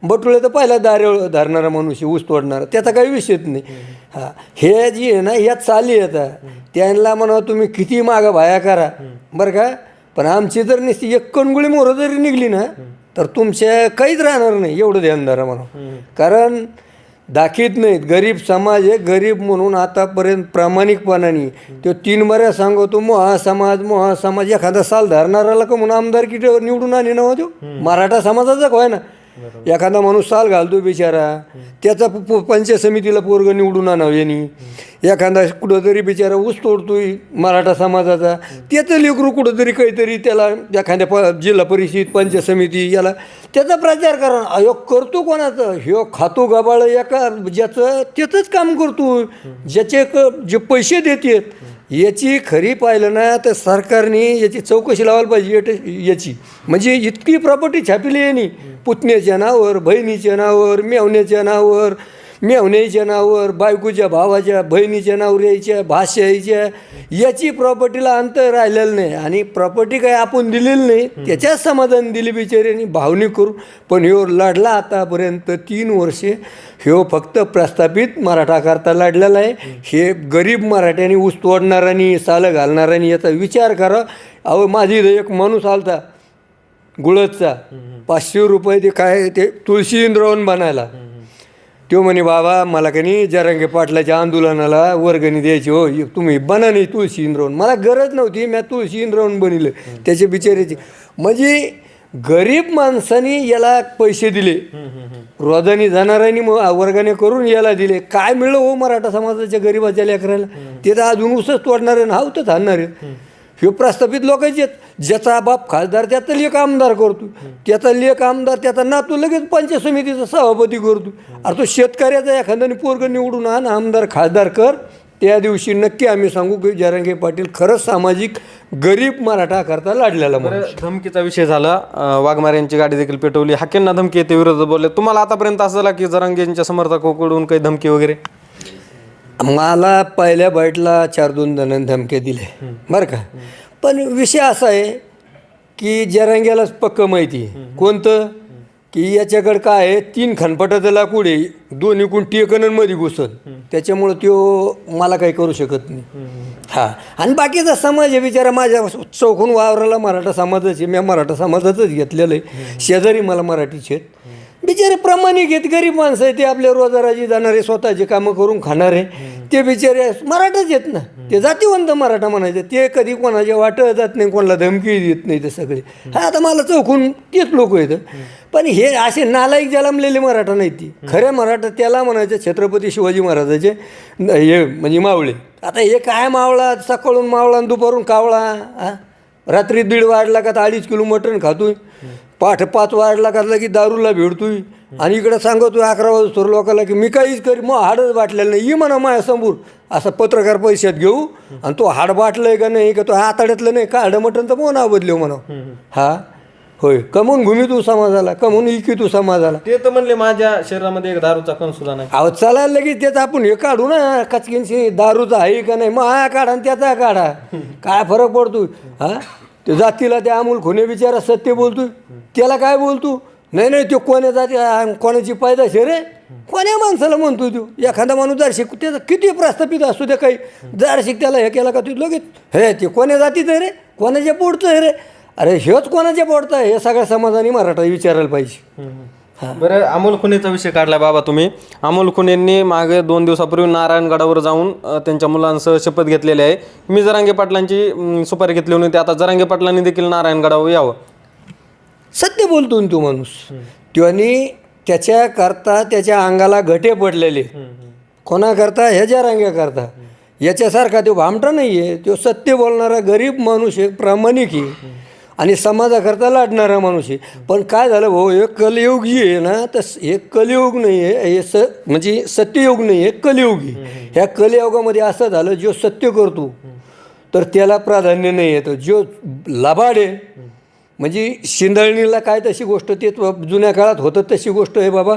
बटुळे तर पहिला धरणारा मनुष्य, ऊस तोडणारा, त्याचा काही विषयच नाही. हां, हे जी आहे ना यात चाली येतात, त्यांना म्हणा तुम्ही किती मागं भाया करा बरं का, पण आमची जर नुसती एक कणगुळी मोहरं जरी निघली ना तर तुमच्या काहीच राहणार नाही, एवढं ध्यान धरा म्हणा. कारण दाखीत नाहीत, गरीब समाज आहे, गरीब म्हणून आतापर्यंत प्रामाणिकपणाने तो 3 बऱ्या सांगतो, मोहा समाज एखादा साल धरणाराला का म्हणून आमदार किती निवडून आणि नव्हा तो मराठा समाजाचा काय ना. एखादा माणूस साल घालतो बिचारा, त्याचा पंचायत समितीला पोरग निवडून आणावं यांनी. एखादा कुठंतरी बिचारा ऊस तोडतोय मराठा समाजाचा, त्याचं लेकरू कुठंतरी काहीतरी त्याला एखाद्या जिल्हा परिषद पंचायत समिती याला त्याचा प्रचार करा. अयो करतो कोणाचं, ह्यो खातो गबाळ एका ज्याचं त्याचंच काम करतो, ज्याचे जे पैसे देतात याची खरी पाहिलं ना तर सरकारने याची चौकशी लावायला पाहिजे याची. म्हणजे इतकी प्रॉपर्टी छापली यांनी, पुतण्याच्या नावावर, बहिणीच्या नावावर, मेवण्याच्या नावावर, मेवण्याच्या नावावर, बायकोच्या भावाच्या बहिणीच्या नावावर यायच्या, भाषा यायच्या, याची प्रॉपर्टीला अंतर राहिलेलं नाही. आणि प्रॉपर्टी काय आपण दिलेली नाही, त्याच्याच समाधान दिली बिचाऱ्यांनी भावनिक करून. पण ह्यो लढला आतापर्यंत 3 वर्षे, ह्यो फक्त प्रस्थापित मराठाकरता लढलेला आहे. हे गरीब मराठ्यांनी, ऊस तोडणाऱ्यांनी, सालं घालणाऱ्यांनी याचा विचार करा. अहो माझी एक माणूस आलता गुळदचा, 500 रुपये ते काय ते तुळशी इंद्रावण बनायला. तो म्हणे बाबा मला का नाही जरांगे पाटलाच्या आंदोलनाला वर्गणी द्यायची, हो तुम्ही बना नाही तुळशी इंद्रावण. मला गरज नव्हती, मी तुळशी इंद्रावण बनिलं त्याचे बिचाऱ्याचे. म्हणजे गरीब माणसाने याला पैसे दिले, रोजानी जाणाऱ्यांनी वर्गाने करून याला दिले. काय मिळलं हो मराठा समाजाच्या गरीबाच्या लेकराला? ते तर अजून उसच तोडणार आहे ना, हावतच आणणार आहेत. हे प्रस्थापित लोकांचे, ज्याचा बाप खासदार त्याचा लेख आमदार करतो, त्याचा लेख आमदार त्याचा नातू लगेच पंचायत समितीचा सभापती करतो. अरे तो शेतकऱ्याचा एखाद्याने पोरग निवडून आण, आमदार खासदार कर, त्या दिवशी नक्की आम्ही सांगू की जरांगे पाटील खरंच सामाजिक गरीब मराठा करता लढलेला. धमकीचा विषय झाला, वाघमाऱ्यांची गाडी देखील पेटवली, हाकेंना धमकी येते, विरोधात बोलले. तुम्हाला आतापर्यंत असं झाला की जरांगेंच्या समर्थकाकडून काही धमकी वगैरे? मला पहिल्या बाईटला 4-2 जणांनी धमक्या दिले बरं का. पण विषय असा आहे की जरांग्यालाच पक्क माहिती आहे कोणतं, की याच्याकडं काय आहे, 3 खनपटाचं लाकूड आहे, दोन्हीकडून टेकनमध्ये घुसत, त्याच्यामुळं तो मला काही करू शकत नाही. हां, आणि बाकीचा समाज आहे बिचारा माझ्या चौकून वावराला मराठा समाजाचे, मी मराठा समाजाचंच घेतलेलं आहे. शेजारी मला मराठीचे आहेत, बिचारे प्रामाणिक आहेत, गरीब माणसं आहे, ते आपल्या रोजगाराची जाणारे, स्वतःचे कामं करून खाणारे, ते बिचारे मराठाच आहेत ना, ते जातीवंत मराठा म्हणायचे. ते कधी कोणाच्या वाटत जात नाही, कोणाला धमकी देत नाही ते सगळे. हा आता मला चौकून तेच लोक आहेत. पण हे असे नालायक जन्मलेले मराठा नाहीत, ती खरे मराठा त्याला म्हणायचं छत्रपती शिवाजी महाराजाचे हे म्हणजे मावळे. आता हे काय मावळा, सकाळून मावळा आणि दुपारून कावळा, रात्री 1:30 वाजला का 2.5 किलो मटण खातोय, पाठ 5 वाजला का की दारूला भेटतोय, आणि इकडं सांगतोय 11 वाजता लोकांना की मी काहीच करी, मग हाडच बाटलेलं नाही, ही म्हणा माझ्या समोर असं पत्रकार पैशात घेऊ, आणि तो हाड बाटलंय का नाही, का तो हाताड्यातलं नाही, का हाडं मटण तर मग नाव बदलव म्हणा. हा होय, कमवून घुमी तू समाजाला, कमवून इकी तू समाजाला. ते तर म्हणले माझ्या शरीरामध्ये एक दारूचा कण सुद्धा नाही. अहो चला लगेच त्याचा आपण हे काढू ना, कचकिनशी दारूचा आहे का नाही, मग हा काढा आणि त्याचा काढा, काय फरक पडतो. हा ते जातीला त्या अमोल खोने बिचारा सत्य बोलतोय, त्याला काय बोलतो, नाही नाही तो कोण्या जाती, कोणाची पैदाश रे, कोण्या माणसाला म्हणतो तो. एखादा माणूस दार्शिक त्याचा किती प्रस्थापित असतो, त्या काही दार्शिक त्याला हे केला का तू लगेच हे ते कोण्या जातीचं आहे रे, कोणाच्या पोटचं आहे रे. अरे हेच कोणाच्या पोटचं आहे, हे सगळ्या समाजाने मराठा विचारायला पाहिजे. बरं, अमोल खुनेचा विषय काढला बाबा तुम्ही. अमोल खुनेंनी मागे 2 दिवसापूर्वी नारायणगडावर जाऊन त्यांच्या मुलांसह शपथ घेतलेली आहे. मी जरांगे पाटलांची सुपारी घेतली होती, आता जरांगे पाटलांनी देखील नारायणगडावर यावं. सत्य बोलतो तो माणूस, त्याने त्याच्याकरता त्याच्या अंगाला घटे पडलेले. कोणाकरता? ह्या जरांग्याकरता. याच्यासारखा तो भामटा नाही आहे, तो सत्य बोलणारा गरीब माणूस आहे, प्रामाणिक आहे, आणि समाजाकरता लढणारा माणूस आहे. पण काय झालं भाऊ, हे कलियुग जी आहे ना, तर हे कलियुग नाही आहे, हे म्हणजे सत्ययुग नाही आहे, कलियुग आहे. ह्या कलियुगामध्ये असं झालं, जो सत्य करतो तर त्याला प्राधान्य नाही येतं, जो लबाड आहे म्हणजे शिंदळणीला काय तशी गोष्ट ते जुन्या काळात होतं तशी गोष्ट आहे बाबा.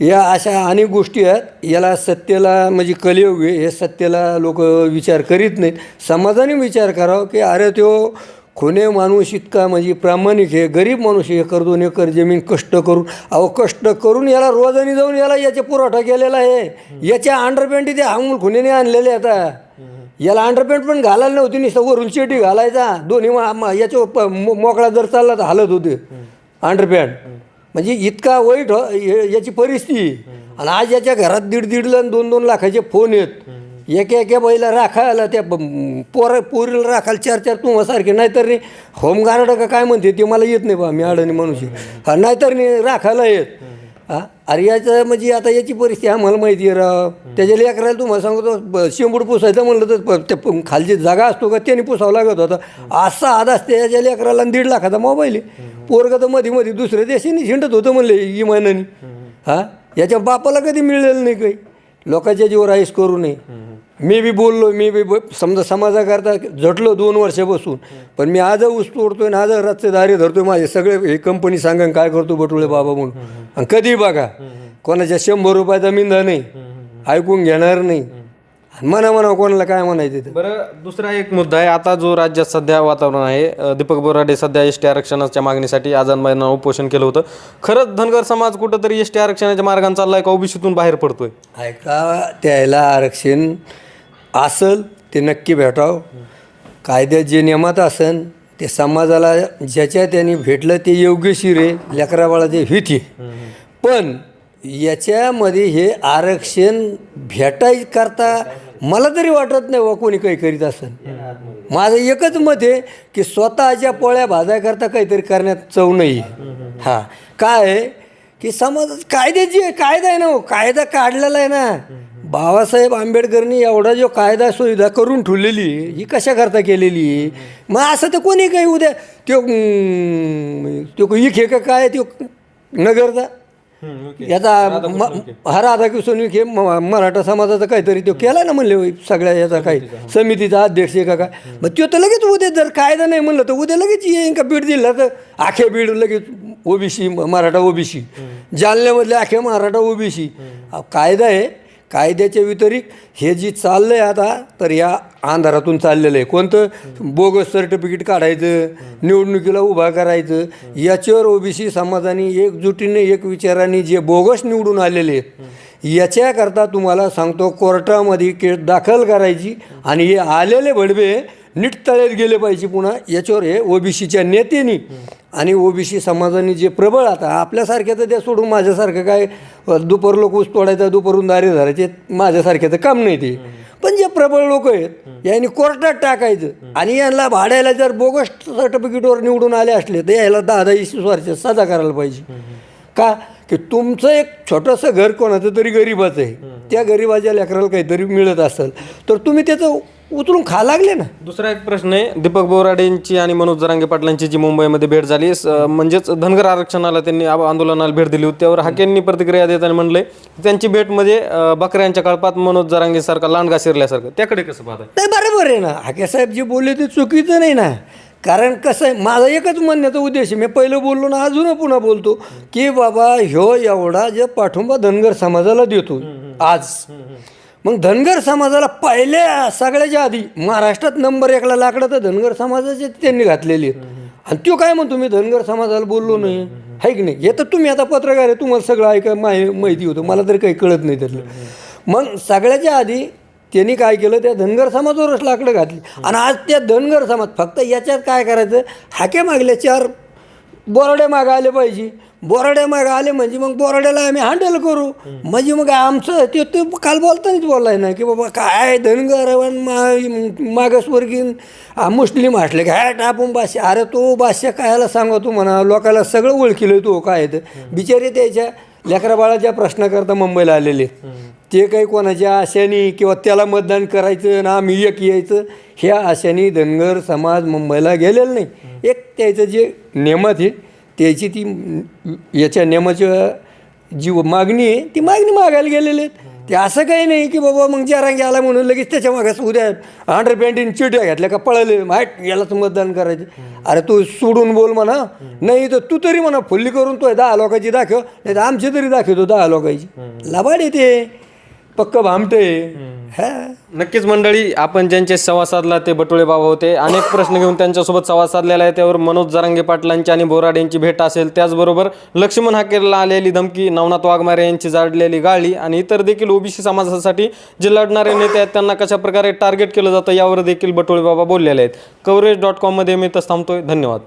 या अशा अनेक गोष्टी आहेत, याला सत्तेला म्हणजे कलियुग आहे, हे सत्तेला लोक विचार करीत नाहीत. समाजाने विचार करावा की अरे तो कोणी माणूस इतका म्हणजे प्रामाणिक आहे, गरीब माणूस आहे, 1 2 एकर जमीन कष्ट करून, अहो कष्ट करून याला रोजानी जाऊन याला याचा पुरवठा केलेला आहे. याच्या अंडरपॅन्ट ते अमोल खुनेने आणलेले आता. याला अंडरपॅन्ट पण घालायला नव्हती, नुसतं वरून चेटी घालायचा. दोन्ही याच्या मोकळा जर चालला तर हालत होते अंडरपॅन्ट. म्हणजे इतका वाईट याची परिस्थिती. आणि आज याच्या घरात 1.5 लाख 2 लाखाचे फोन आहेत. एका बैला राखायला त्या पोरीला राखायला 4 तुम्हासारखे, नाहीतर नाही होमगार्ड का काय म्हणते ते मला येत नाही बा, मी अडाणी माणूस आहे. नाहीतर नाही राखायला येत. अरे याचं म्हणजे आता याची परिस्थिती आम्हाला माहिती आहे राव. त्याच्या लेकराला तुम्हाला सांगतो शेंबूड पुसायचं म्हणलं तर ते खालची जागा असतो का त्याने पुसावं लागत होता. असा आध असते याच्या लेकराला 1.5 लाखाचा मोबाईल आहे. पोरगं तर मध्ये मध्ये दुसऱ्या देशाने झिंडत होतं म्हणले इमानाने. याच्या बापाला कधी मिळलेलं नाही काही. लोकांच्या जीवर आईस करू नये. मी बी बोललो, मी बी समजा समाजाकरता झटलो 2 वर्षापासून, पण मी आज ऊस तोडतोय आणि आज रातचे दारे धरतोय. माझे सगळे हे कंपनी सांगा काय करतो बटुळे बाबा म्हणून. आणि कधी बघा कोणाच्या 100 रुपयाचा मिंदा नाही, ऐकून घेणार नाही. म्हणा कोणाला काय म्हणायचं ते. बरं, दुसरा एक मुद्दा आहे. आता जो राज्यात सध्या वातावरण आहे, दीपक बोराडे सध्या एस टी आरक्षणाच्या मागणीसाठी आझाद मैदानावर उपोषण केलं होतं. खरंच धनगर समाज कुठंतरी एस टी आरक्षणाच्या मार्गाने चाललाय का ओबीसीतून बाहेर पडतोय? ऐका, त्याला आरक्षण असल ते नक्की भेटावं. कायद्यात जे नियमात असन ते समाजाला ज्याच्या त्यांनी भेटलं ते योग्यशीर आहे, लेकरा बाळाचे हित आहे. पण याच्यामध्ये हे आरक्षण भेटाय करता मला तरी वाटत नाही वा कोणी काही करीत असेल. माझं एकच मत आहे की स्वतःच्या पोळ्या भाजायकरता काहीतरी करण्यात चव नाही. काय आहे की समाजात कायदा आहे ना, कायदा काढलेला आहे ना. बाबासाहेब आंबेडकरनी एवढा जो कायदा सुविधा करून ठेवलेली ही कशाकरता केलेली आहे? मग असं तर कोणी काही उद्या तो इखे का काय तो नगरचा याचा राधाकृष्ण विखे मराठा समाजाचा काहीतरी तो केला ना म्हणले सगळ्या याचा काही समितीचा अध्यक्ष का काय. मग तो तर लगेच उद्या जर कायदा नाही म्हणलं तर उद्या लगेच येईन का बीड जिल्हा तर आखे बीड लगेच ओबीसी मराठा ओबीसी, जालन्यामधले आखे मराठा ओबीसी. कायदा आहे, कायद्याच्या व्यतिरिक्त हे जी चाललं आहे आता तर या अंधारातून चाललेलं आहे. कोणतं बोगस सर्टिफिकेट काढायचं, निवडणुकीला उभा करायचं. याच्यावर ओबीसी समाजाने एकजुटीने एक विचाराने जे बोगस निवडून आलेले आहेत याच्याकरता तुम्हाला सांगतो कोर्टामध्ये केस दाखल करायची आणि हे आलेले भडबे नीट तळ्यात गेले पाहिजे. पुन्हा याच्यावर हे ओबीसीच्या नेत्यांनी आणि ओबीसी समाजाने जे प्रबळ, आता आपल्यासारख्याचं त्या सोडून माझ्यासारखं काय दुपार लोक ऊस तोडायचा दुपारून दारे धरायचे माझ्यासारख्याचं काम नाही ते. पण जे प्रबळ लोक आहेत यांनी कोर्टात टाकायचं आणि यांना भाड्याला जर बोगस सर्टिफिकेटवर निवडून आले असले तर याला 10-20 वर्ष सजा करायला पाहिजे. का की तुमचं एक छोटंसं घर कोणाचं तरी गरीबाचं आहे, त्या गरीबाच्या लेकराला काहीतरी मिळत असेल तर तुम्ही त्याचं उतरून खा लागले ना. दुसरा एक प्रश्न आहे, दीपक बोराडेंची आणि मनोज जरांगे पाटलांची जी मुंबईमध्ये भेट झाली, म्हणजेच धनगर आरक्षणाला त्यांनी आंदोलनाला भेट दिली होती, त्यावर हाकेंनी प्रतिक्रिया देताना म्हणलंय त्यांची भेट म्हणजे बकऱ्यांच्या कळपात मनोज जरांगे सारखा लांडगा शिरल्यासारखं. त्याकडे कसं पाहताय? नाही, बरोबर आहे ना. हाकेसाहेब जे बोलले ते चुकीचं नाही ना. कारण कसं आहे, माझा एकच म्हणण्याचा उद्देश आहे, मी पहिलं बोललो ना अजून पुन्हा बोलतो की बाबा ह्यो एवढा जे पाठिंबा धनगर समाजाला देतो आज, मग धनगर समाजाला पहिल्या सगळ्याच्या आधी महाराष्ट्रात नंबर 1ला लाकडं तर धनगर समाजाचे त्यांनी घातलेली आहेत. आणि तो काय म्हणतो मी धनगर समाजाला बोललो नाही आहे की नाही. हे तर तुम्ही आता पत्रकार आहे, तुम्हाला सगळं ऐका माहिती होतं, मला तरी काही कळत नाही त्यातलं. मग सगळ्याच्या आधी त्यांनी काय केलं, त्या धनगर समाजावरच लाकडं घातली. आणि आज त्या धनगर समाज फक्त याच्यात काय करायचं, हाके मागल्या 4 बोराड्या मागं आले पाहिजे. बोराड्या मागं आले म्हणजे मग बोराड्याला आम्ही हँडल करू. म्हणजे मग आमचं ते काल बोलतानाच बोललाय ना की बाबा काय धनगर मागासवर्गीय मुस्लिम असले काय टापून भाषा. अरे तो भाषा कायला सांगतो म्हणा, लोकांना सगळं ओळखीलं तो काय तर बिचारे त्याच्या लेकरा बाळाच्या प्रश्नाकरता मुंबईला आलेले. ते काही कोणाच्या आशाने किंवा त्याला मतदान करायचं ना आम्ही एक यायचं ह्या आशाने धनगर समाज मुंबईला गेलेलं नाही. एक त्याचं जे नियमात आहे त्याची ती याच्या नियमाच्या जी मागणी आहे ती मागणी मागायला गेलेले आहेत. ते असं काही नाही की बाबा मग जरांगे आला म्हणून लगेच त्याच्या मागास उद्या अंडरपॅन्टीन चिट्या घातल्या का पळाले माहीत यालाच मतदान करायचं. अरे तू सोडून बोल म्हणा, नाही तर तू तरी म्हणा फुल्ली करून तो 10 लोकांची दाखव, नाही तर आमची तरी दाखवतो 10 लोकांची. लबाड येते पक्क भामटे नक्कीच मंडळी, आपण ज्यांचे संवाद साधला ते बटुळे बाबा होते. अनेक प्रश्न घेऊन त्यांच्यासोबत संवाद साधलेला आहे. त्यावर मनोज जरांगे पाटलांची आणि बोराड यांची भेट असेल, त्याचबरोबर लक्ष्मण हाकेला आलेली धमकी, नवनाथ वाघमारे यांची जाडलेली गाळी आणि इतर देखील ओबीसी समाजासाठी जे लढणारे नेते आहेत त्यांना कशा प्रकारे टार्गेट केलं जातं यावर देखील बटुळे बाबा बोललेले आहेत. coverage.com मध्ये मी इथंच थांबतोय. धन्यवाद.